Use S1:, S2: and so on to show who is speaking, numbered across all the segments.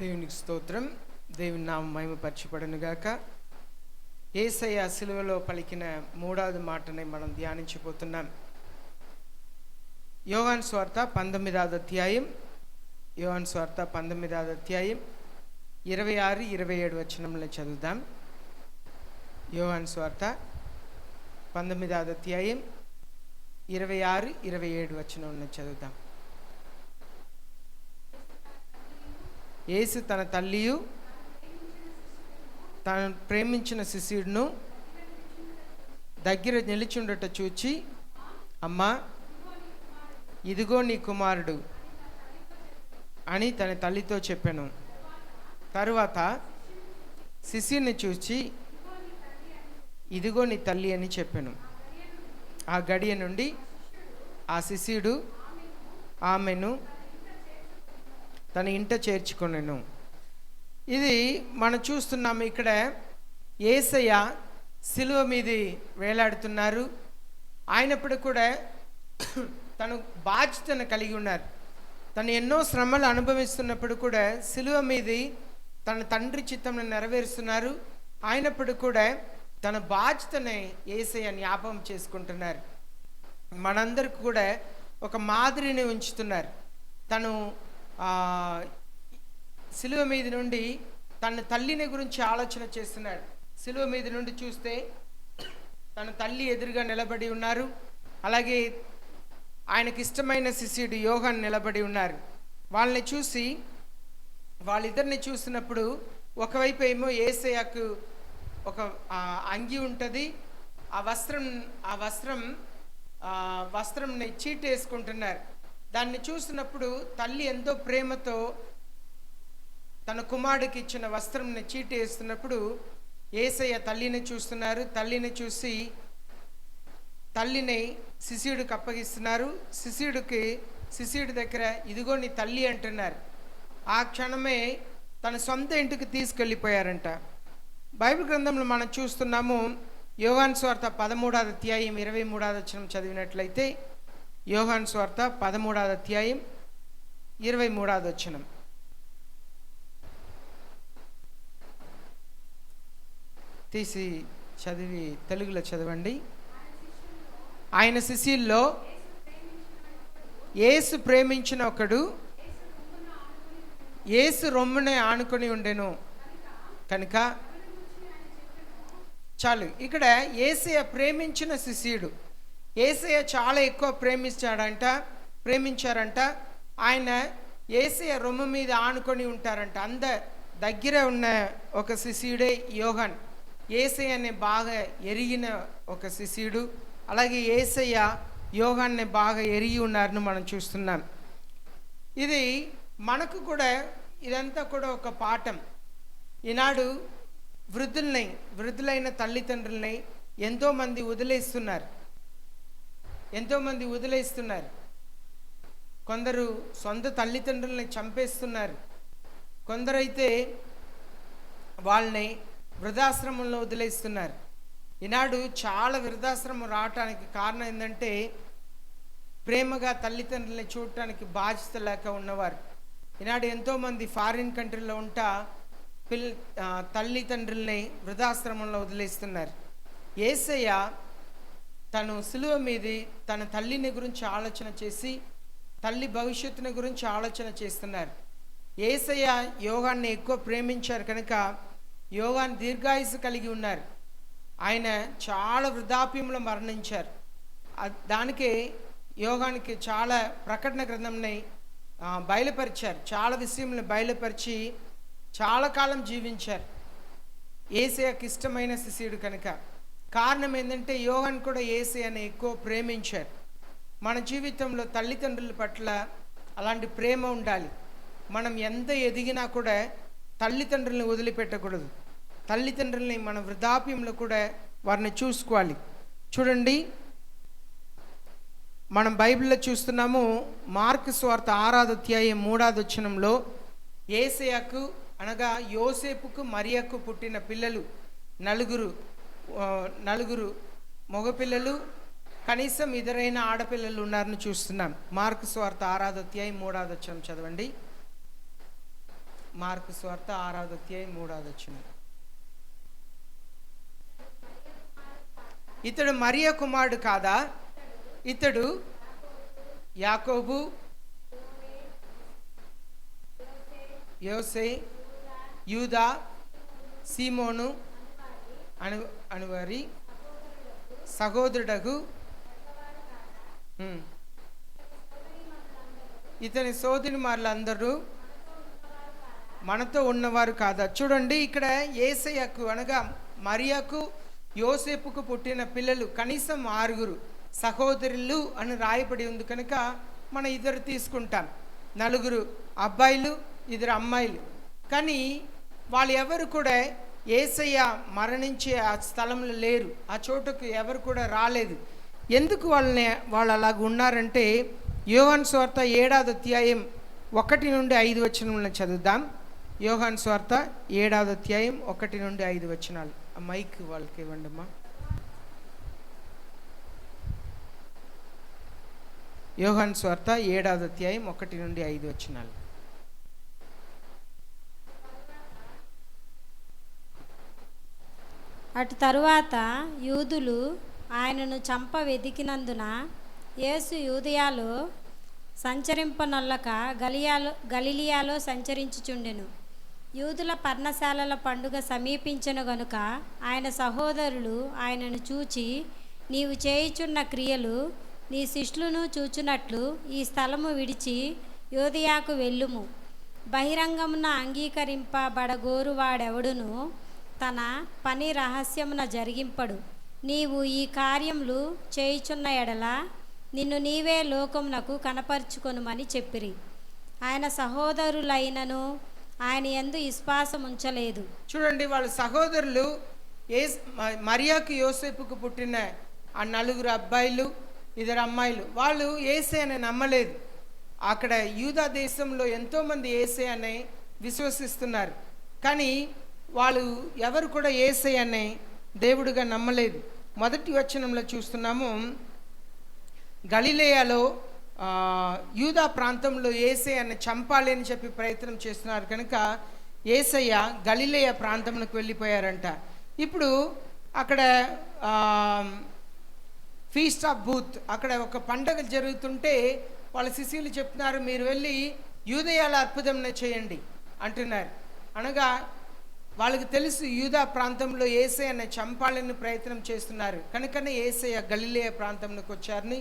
S1: దేవునికి స్తోత్రం. దేవుని నామం మహిమపరచబడును గాక. యేసయ్య సిలువలో పలికిన మూడవది మాటని మనం ధ్యానించబోతున్నాం. యోహాను సువార్త 19వ అధ్యాయం 26, 27 వచనములను చదువుదాం. యోహాను సువార్త 19వ అధ్యాయం 26, 27 వచనములను చదువుదాం. యేసు తన తల్లియు తాను ప్రేమించిన శిష్యుడును దగ్గర నిలిచుండట చూచి, అమ్మా, ఇదిగో నీ కుమారుడు అని తన తల్లితో చెప్పాను. తరువాత శిష్యుని చూచి, ఇదిగో నీ తల్లి అని చెప్పాను. ఆ గడియ నుండి ఆ శిష్యుడు ఆమెను తన ఇంట చేర్చుకొనెను. ఇది మనం చూస్తున్నాము. ఇక్కడ యేసయ్య సిలువ మీది వేలాడుతున్నారు. అయినప్పుడు కూడా తను బాధ్యతను కలిగి ఉన్నారు. తను ఎన్నో శ్రమలు అనుభవిస్తున్నప్పుడు కూడా సిలువ మీది తన తండ్రి చిత్తంను నెరవేరుస్తున్నారు. అయినప్పుడు కూడా తన బాధ్యతని యేసయ్య జ్ఞాపకం చేసుకుంటున్నారు. మనందరికి కూడా ఒక మాదిరిని ఉంచుతున్నారు. తను సిలువ మీద నుండి తన తల్లిని గురించి ఆలోచన చేస్తున్నాడు. సిలువ మీద నుండి చూస్తే తన తల్లి ఎదురుగా నిలబడి ఉన్నారు. అలాగే ఆయనకి ఇష్టమైన శిష్యుడు యోహాను నిలబడి ఉన్నారు. వాళ్ళిద్దరిని చూసినప్పుడు ఒకవైపు ఏమో యేసయ్యకు ఒక అంగి ఉంటుంది. ఆ వస్త్రంని చీటేసుకుంటున్నారు. దాన్ని చూసినప్పుడు తల్లి ఎంతో ప్రేమతో తన కుమారుడికి ఇచ్చిన వస్త్రంని చీటి వేస్తున్నప్పుడు యేసయ్య తల్లిని చూస్తున్నారు. తల్లిని చూసి తల్లిని శిష్యుడికి అప్పగిస్తున్నారు. శిష్యుడి దగ్గర ఇదిగో నీ తల్లి అంటున్నారు. ఆ క్షణమే తన సొంత ఇంటికి తీసుకెళ్ళిపోయారంట. బైబిల్ గ్రంథంలో మనం చూస్తున్నాము. యోహాను సువార్త 13వ అధ్యాయం 23వ వచనం చదివినట్లయితే, యోహాను సువార్త 13వ అధ్యాయం 23వ వచనం. తీసి చదివి తెలుగులో చదవండి. ఆయన శిష్యుల్లో యేసు ప్రేమించిన ఒకడు యేసు రొమ్మునే ఆనుకొని ఉండెను కనుక. చాలు. ఇక్కడ యేసయ్య ప్రేమించిన శిష్యుడు. యేసయ్య చాలా ఎక్కువ ప్రేమించారంట. ఆయన యేసయ్య రొమ్ము మీద ఆనుకొని ఉంటారంట. దగ్గర ఉన్న ఒక శిష్యుడే యోహాన్. యేసయ్యని బాగా ఎరిగిన ఒక శిష్యుడు. అలాగే యేసయ్య యోహాన్ని బాగా ఎరిగి ఉన్నారని మనం చూస్తున్నాం. ఇది మనకు కూడా ఇదంతా కూడా ఒక పాఠం. ఈనాడు వృద్ధులైన తల్లిదండ్రుల్ని ఎంతోమంది వదిలేస్తున్నారు. కొందరు సొంత తల్లిదండ్రుల్ని చంపేస్తున్నారు. కొందరైతే వాళ్ళని వృద్ధాశ్రమంలో వదిలేస్తున్నారు. ఈనాడు చాలా వృద్ధాశ్రమం రావటానికి కారణం ఏంటంటే ప్రేమగా తల్లిదండ్రుల్ని చూడటానికి బాధ్యత లేక ఉన్నవారు. ఈనాడు ఎంతోమంది ఫారిన్ కంట్రీలో ఉంటా తల్లిదండ్రుల్ని వృద్ధాశ్రమంలో వదిలేస్తున్నారు. యేసయ్య తను సిలువ మీది తన తల్లిని గురించి ఆలోచన చేసి తల్లి భవిష్యత్తుని గురించి ఆలోచన చేస్తున్నారు. యేసయ్య యోహాన్ని ఎక్కువ ప్రేమించారు కనుక యోహాను దీర్ఘాయుసు కలిగి ఉన్నారు. ఆయన చాలా వృద్ధాప్యంలో మరణించారు. దానికే యోహానికి చాలా ప్రకటన గ్రంథంని బయలుపరిచారు. చాలా విషయంలో బయలుపరిచి చాలా కాలం జీవించారు. యేసయ్యకి ఇష్టమైన శిష్యుడు కనుక. కారణం ఏంటంటే యోహాను కూడా యేసయ్యని ఎక్కువ ప్రేమించారు. మన జీవితంలో తల్లిదండ్రుల పట్ల అలాంటి ప్రేమ ఉండాలి. మనం ఎంత ఎదిగినా కూడా తల్లిదండ్రుల్ని వదిలిపెట్టకూడదు. తల్లిదండ్రుల్ని మన వృద్ధాప్యంలో కూడా వారిని చూసుకోవాలి. చూడండి, మనం బైబిల్లో చూస్తున్నాము. మార్కు సువార్త 6వ అధ్యాయం 3వ వచనంలో యేసయ్యకు అనగా యోసేపుకు మరియకు పుట్టిన పిల్లలు నలుగురు మగపిల్లలు, కనీసం ఇద్దరైన ఆడపిల్లలు ఉన్నారని చూస్తున్నాం. మార్కు సువార్త 6వ అధ్యాయం 3వ వచనం చదవండి. మార్కు సువార్త 6వ అధ్యాయం 3వ వచనం. ఇతడు మరియ కుమారుడు కాదా? ఇతడు యాకోబు, యోసే, యూదా, సీమోను అనువారి సహోదరుడగు ఇతని సోదరిమారులందరూ మనతో ఉన్నవారు కాదా? చూడండి, ఇక్కడ యేసయ్యకు అనగా మరియకు యోసేపుకు పుట్టిన పిల్లలు కనీసం 6 సహోదరులు అని రాయబడి ఉంది కనుక మనం 2 తీసుకుంటాం. 4 అబ్బాయిలు, 2 అమ్మాయిలు. కానీ వాళ్ళు ఎవరు కూడా యేసయ్య మరణించే ఆ స్థలంలో లేరు, ఆ చోటుకు ఎవరు కూడా రాలేదు. ఎందుకు వాళ్ళు అలాగ ఉన్నారంటే యోహాను సువార్త 7వ అధ్యాయం 1 నుండి 5 వచనములను చదువుదాం. యోహాను సువార్త 7వ అధ్యాయం 1 నుండి 5 వచనాలు. ఆ మైక్ వాళ్ళకి ఇవ్వండి అమ్మా. యోహాను సువార్త 7వ అధ్యాయం 1 నుండి 5 వచనాలు.
S2: అటు తరువాత యూదులు ఆయనను చంప వెదికినందున యేసు యూదయలో సంచరింపనొల్లక గలిలియాలో సంచరించుచుండెను. యూదుల పర్ణశాలల పండుగ సమీపించెను గనుక ఆయన సహోదరులు ఆయనను చూచి, నీవు చేయుచున్న క్రియలు నీ శిష్యులను చూచునట్లు ఈ స్థలము విడిచి యూదయకు వెళ్ళుము. బహిరంగమున అంగీకరింపబడగోరువాడెవడును తన పని రహస్యమున జరిగింపడు. నీవు ఈ కార్యములు చేయుచున్న ఎడల నిన్ను నీవే లోకమునకు కనపరుచుకొనుమని చెప్పిరి. ఆయన సహోదరులైనను ఆయన యందు విశ్వాసం ఉంచలేదు.
S1: చూడండి, వాళ్ళ సహోదరులు మరియకు యోసేపుకు పుట్టిన ఆ 4 అబ్బాయిలు, 2 అమ్మాయిలు, వాళ్ళు యేసయ్యని నమ్మలేదు. అక్కడ యూదా దేశంలో ఎంతోమంది యేసయ్యని విశ్వసిస్తున్నారు, కానీ వాళ్ళు ఎవరు కూడా యేసయ్యని దేవుడిగా నమ్మలేదు. మొదటి వచనంలో చూస్తున్నాము, గలిలయలో యూదా ప్రాంతంలో యేసయ్యని చంపాలి అని చెప్పి ప్రయత్నం చేస్తున్నారు కనుక యేసయ్య గలిలయ ప్రాంతంలోకి వెళ్ళిపోయారంట. ఇప్పుడు అక్కడ ఫీస్ట్ ఆఫ్ బూత్, అక్కడ ఒక పండగ జరుగుతుంటే వాళ్ళ శిష్యులు చెప్తున్నారు, మీరు వెళ్ళి యూదయాల అద్భుతం చేయండి అంటున్నారు. అనగా వాళ్ళకి తెలుసు యూదా ప్రాంతంలో యేసయ్యని చంపాలని ప్రయత్నం చేస్తున్నారు కనుకనే యేసయ్య గలిలయ ప్రాంతంలోకి వచ్చారని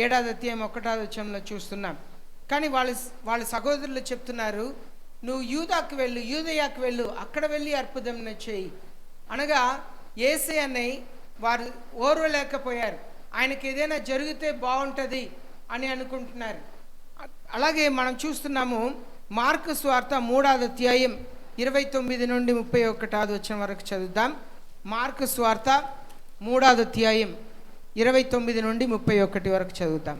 S1: 7వ అధ్యాయం 1వ వచనంలో చూస్తున్నాం. కానీ వాళ్ళ సహోదరులు చెప్తున్నారు, నువ్వు యూదాకు వెళ్ళు, యూదయాకు వెళ్ళు, అక్కడ వెళ్ళి అద్భుతం చేయి. అనగా యేసయ్యని వారు ఓర్వలేకపోయారు, ఆయనకి ఏదైనా జరిగితే బాగుంటుంది అని అనుకుంటున్నారు. అలాగే మనం చూస్తున్నాము మార్కు సువార్త 3వ అధ్యాయం 29 నుండి 31వ వచనం వరకు చదువుదాం. మార్కు సువార్త 3వ అధ్యాయం 29 నుండి 31 వరకు చదువుతాం.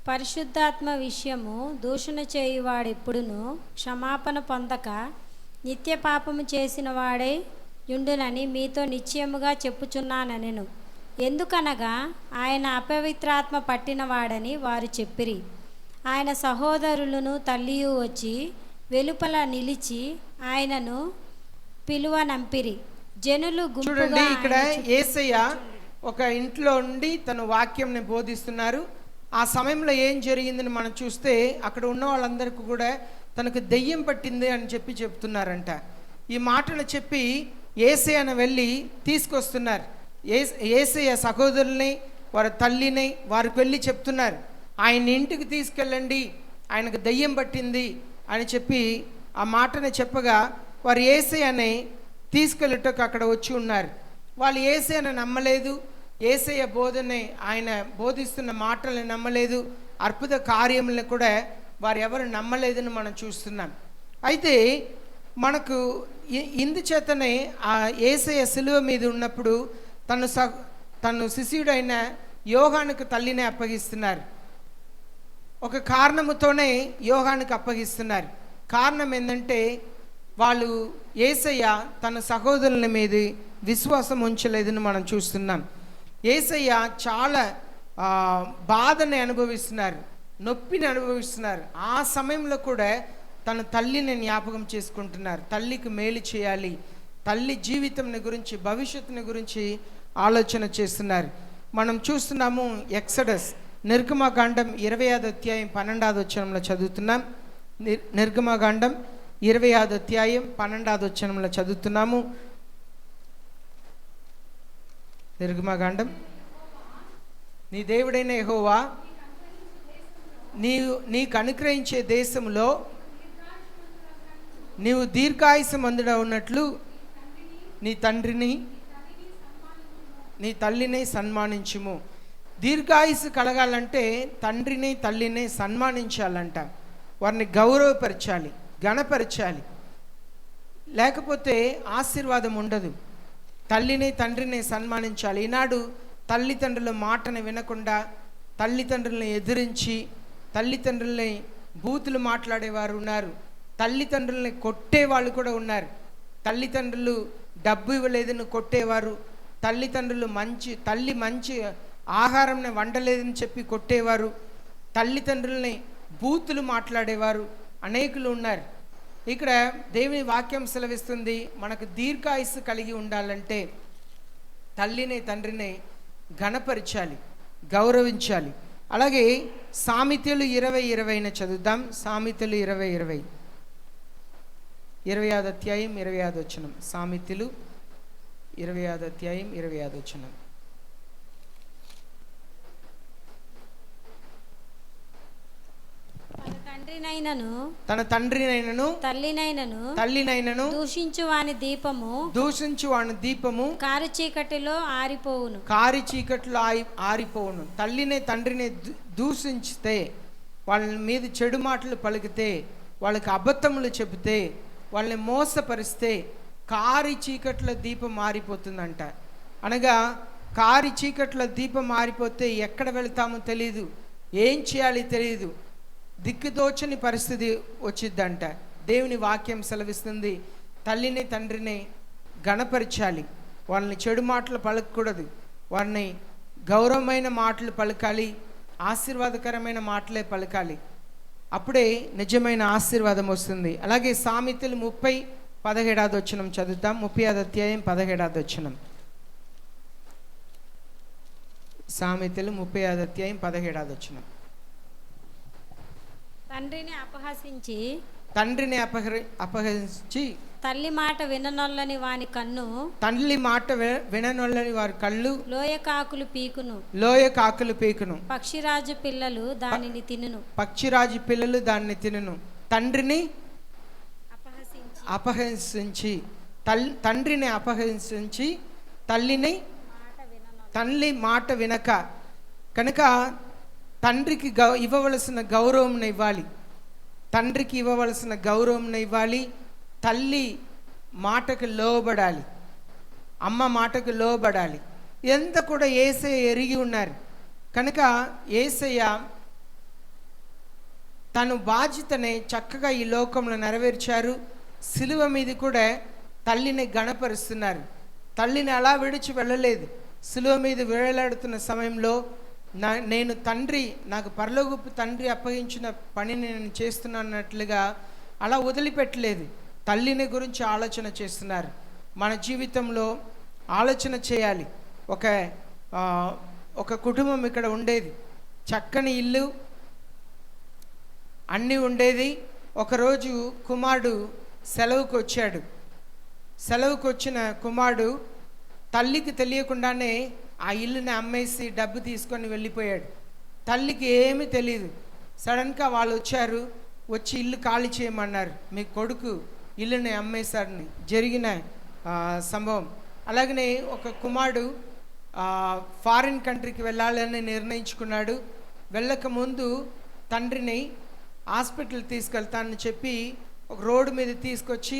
S2: పరిశుద్ధాత్మ విషయము దూషణ చేయువాడెప్పుడును క్షమాపణ పొందక నిత్య పాపము చేసిన వాడే యుండునని మీతో నిశ్చయముగా చెప్పుచున్నానెను. ఎందుకనగా ఆయన అపవిత్రాత్మ పట్టినవాడని వారు చెప్పిరి. ఆయన సహోదరులను తల్లియు వచ్చి వెలుపల నిలిచి ఆయనను పిలువనంపిరి. జనులు
S1: చూడండి, ఇక్కడ యేసయ్య ఒక ఇంట్లో ఉండి తన వాక్యంని బోధిస్తున్నారు. ఆ సమయంలో ఏం జరిగిందని మనం చూస్తే అక్కడ ఉన్న వాళ్ళందరికీ కూడా తనకు దెయ్యం పట్టింది అని చెప్పి చెప్తున్నారంట. ఈ మాటలు చెప్పి యేసయ్యను వెళ్ళి తీసుకొస్తున్నారు. యేసయ్య సహోదరుల్ని, వారి తల్లిని వారికి వెళ్ళి చెప్తున్నారు, ఆయన ఇంటికి తీసుకెళ్ళండి, ఆయనకు దెయ్యం పట్టింది అని చెప్పి ఆ మాటను చెప్పగా వారు యేసయ్యని తీసుకెళ్ళటకు అక్కడ వచ్చి ఉన్నారు. వాళ్ళు యేసయ్యను నమ్మలేదు, యేసయ్య బోధనే, ఆయన బోధిస్తున్న మాటలను నమ్మలేదు, అద్భుత కార్యములను కూడా వారు ఎవరు నమ్మలేదని మనం చూస్తున్నాం. అయితే మనకు ఇందుచేతనే ఆ యేసయ్య సిలువ మీద ఉన్నప్పుడు తను శిష్యుడైన యోహానుకు తల్లిని అప్పగిస్తున్నారు. ఒక కారణముతోనే యోహానుకు అప్పగిస్తున్నారు. కారణం ఏంటంటే వాళ్ళు యేసయ్య తన సహోదరుల మీద విశ్వాసం ఉంచలేదని మనం చూస్తున్నాం. యేసయ్య చాలా బాధని అనుభవిస్తున్నారు. నొప్పిని అనుభవిస్తున్నారు. ఆ సమయంలో కూడా తన తల్లిని జ్ఞాపకం చేసుకుంటున్నారు. తల్లికి మేలు చేయాలి, తల్లి జీవితం గురించి, భవిష్యత్తుని గురించి ఆలోచన చేస్తున్నారు. మనం చూస్తున్నాము ఎక్సడస్, నిర్గమకాండం 25వ అధ్యాయం 12వ వచనంలో చదువుతున్నాం. నిర్గమకాండం 25వ అధ్యాయం 12వ వచనంలో చదువుతున్నాము. నిర్గమకాండం, నీ దేవుడైన యెహోవా నీకు అనుగ్రహించే దేశంలో నీవు దీర్ఘాయుష్మంతుడై ఉన్నట్లు నీ తండ్రిని నీ తల్లిని సన్మానించుము. దీర్ఘాయుసు కలగాలంటే తండ్రిని తల్లిని సన్మానించాలంట. వారిని గౌరవపరచాలి, ఘనపరచాలి, లేకపోతే ఆశీర్వాదం ఉండదు. తల్లిని తండ్రిని సన్మానించాలి. ఈనాడు తల్లిదండ్రుల మాటను వినకుండా, తల్లిదండ్రులను ఎదిరించి, తల్లిదండ్రుల్ని బూతులు మాట్లాడేవారు ఉన్నారు, తల్లిదండ్రుల్ని కొట్టేవాళ్ళు కూడా ఉన్నారు. తల్లిదండ్రులు డబ్బు ఇవ్వలేదని కొట్టేవారు, తల్లి మంచి ఆహారం వండలేదని చెప్పి కొట్టేవారు, తల్లిదండ్రుల్ని బూతులు మాట్లాడేవారు అనేకులు ఉన్నారు. ఇక్కడ దేవుని వాక్యం సెలవిస్తుంది, మనకు దీర్ఘాయుస్సు కలిగి ఉండాలంటే తల్లిని తండ్రిని ఘనపరచాలి, గౌరవించాలి. అలాగే సామెతలు 20:20 చదువుదాం. సామెతలు 20:20, 25వ అధ్యాయం 25వ వచనం. సామెతలు 25వ అధ్యాయం 25వ వచనం.
S2: తన తండ్రినైనను తల్లినైనను
S1: దూషించు వాని దీపము
S2: కారు చీకటిలో
S1: ఆరిపోవును. తల్లిని తండ్రిని దూషించితే, వాళ్ళ మీద చెడు మాటలు పలికితే, వాళ్ళకి అబద్ధములు చెబితే, వాళ్ళని మోసపరిస్తే కారి చీకట్ల దీపం మారిపోతుందంట. అనగా కారి చీకట్ల దీపం మారిపోతే ఎక్కడ వెళ్తామో తెలియదు, ఏం చేయాలి తెలియదు, దిక్కుదోచని పరిస్థితి వచ్చిద్దంట. దేవుని వాక్యం సెలవిస్తుంది, తల్లిని తండ్రిని ఘనపరచాలి, వాళ్ళని చెడు మాటలు పలకకూడదు, వారిని గౌరవమైన మాటలు పలకాలి, ఆశీర్వాదకరమైన మాటలే పలకాలి. అప్పుడే నిజమైన ఆశీర్వాదం వస్తుంది. అలాగే సామెతలు 30:17వ వచనం చదువుతాం. 30వ అధ్యాయం 17వ వచనం. సామెతలు 30వ అధ్యాయం 17వ వచనం.
S2: తండ్రిని
S1: అపహరించి
S2: తల్లి మాట విననొల్లని వాని కన్ను,
S1: తల్లి మాట విననొల్లని వారి కళ్ళు
S2: లోయ కాకులు పీకును. పక్షిరాజు పిల్లలు దానిని తినును. తండ్రిని అపహసించి తల్లి మాట వినక, కనుక తండ్రికి ఇవ్వవలసిన గౌరవం ఇవ్వాలి, తండ్రికి ఇవ్వవలసిన గౌరవం ఇవ్వాలి. తల్లి మాటకు లోబడాలి, అమ్మ మాటకు లోబడాలి. ఇదంతా కూడా యేసయ్య ఎరిగి ఉన్నారు. కనుక యేసయ్య తను బాధ్యతని చక్కగా ఈ లోకంలో నెరవేర్చారు. సిలువ మీద కూడా తల్లిని గణపరుస్తున్నారు. తల్లిని అలా విడిచి వెళ్ళలేదు. సిలువ మీద వేలాడుతున్న సమయంలో నేను తండ్రి, నాకు పరలోకపు తండ్రి అప్పగించిన పనిని నేను చేస్తున్నానట్లుగా అలా వదిలిపెట్టలేదు. తల్లిని గురించి ఆలోచన చేస్తున్నారు. మన జీవితంలో ఆలోచన చేయాలి. ఒక కుటుంబం ఇక్కడ ఉండేది, చక్కని ఇల్లు అన్నీ ఉండేది. ఒకరోజు కుమారుడు సెలవుకు వచ్చిన కుమారుడు తల్లికి తెలియకుండానే ఆ ఇల్లుని అమ్మేసి డబ్బు తీసుకొని వెళ్ళిపోయాడు. తల్లికి ఏమీ తెలియదు. సడన్గా వాళ్ళు వచ్చి ఇల్లు ఖాళీ చేయమన్నారు. మీ కొడుకు ఇల్లుని అమ్మేశారని జరిగిన సంభవం. అలాగనే ఒక కుమారుడు ఫారిన్ కంట్రీకి వెళ్ళాలని నిర్ణయించుకున్నాడు. వెళ్ళక ముందు తండ్రిని హాస్పిటల్ తీసుకెళ్తానని చెప్పి ఒక రోడ్డు మీద తీసుకొచ్చి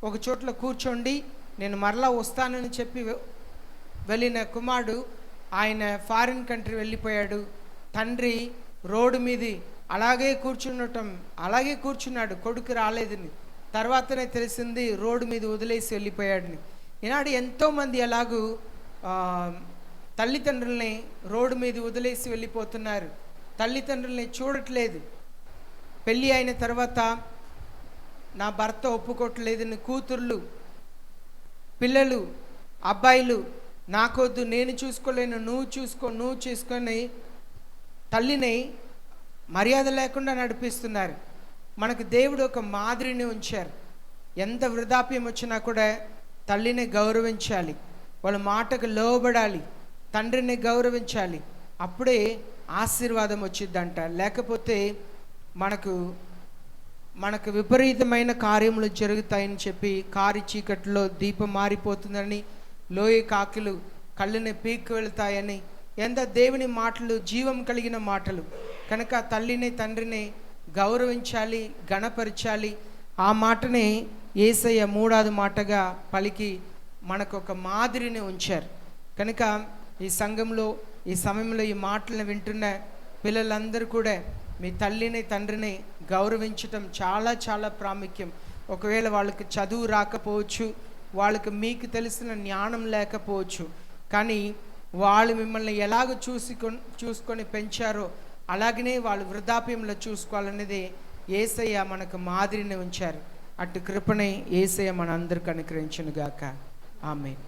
S2: ఒక చోట్ల కూర్చోండి, నేను మరలా వస్తానని చెప్పి వెళ్ళిన కుమారుడు ఆయన ఫారిన్ కంట్రీ వెళ్ళిపోయాడు. తండ్రి రోడ్డు మీద అలాగే కూర్చున్నాడు, కొడుకు రాలేదని. తర్వాతనే తెలిసింది రోడ్డు మీద వదిలేసి వెళ్ళిపోయాడని. ఈనాడు ఎంతోమంది అలాగూ తల్లిదండ్రుల్ని రోడ్డు మీద వదిలేసి వెళ్ళిపోతున్నారు.
S1: తల్లిదండ్రుల్ని చూడట్లేదు. పెళ్ళి అయిన తర్వాత నా భర్త ఒప్పుకోవట్లేదని కూతుర్లు, పిల్లలు, అబ్బాయిలు నాకొద్దు, నేను చూసుకోలేను, నువ్వు చూసుకొని తల్లిని మర్యాద లేకుండా నడిపిస్తున్నారు. మనకు దేవుడు ఒక మాదిరిని ఉంచారు. ఎంత వృద్ధాప్యం వచ్చినా కూడా తల్లిని గౌరవించాలి, వాళ్ళ మాటకు లోబడాలి, తండ్రిని గౌరవించాలి. అప్పుడే ఆశీర్వాదం వచ్చిద్దంట. లేకపోతే మనకు విపరీతమైన కార్యములు జరుగుతాయని చెప్పి, కారి చీకట్లో దీపం మారిపోతుందని, లోయ కాకులు కళ్ళని పీక్కు వెళతాయని, ఎంత దేవుని మాటలు, జీవం కలిగిన మాటలు. కనుక తల్లిని తండ్రిని గౌరవించాలి, గణపరచాలి. ఆ మాటని యేసయ్య మూడవది మాటగా పలికి మనకు ఒక మాదిరిని ఉంచారు. కనుక ఈ సంఘంలో ఈ సమయంలో ఈ మాటలను వింటున్న పిల్లలందరూ కూడా మీ తల్లిని తండ్రిని గౌరవించటం చాలా చాలా ప్రాముఖ్యం. ఒకవేళ వాళ్ళకి చదువు రాకపోవచ్చు, వాళ్ళకి మీకు తెలిసిన జ్ఞానం లేకపోవచ్చు, కానీ వాళ్ళు మిమ్మల్ని ఎలాగ చూసుకొని పెంచారో అలాగనే వాళ్ళు వృద్ధాప్యంలో చూసుకోవాలనేది యేసయ్య మనకు మాదిరిని ఉంచారు. అటు కృపని యేసయ్య మన అందరికి అనుగ్రహించును గాక. ఆమేన్.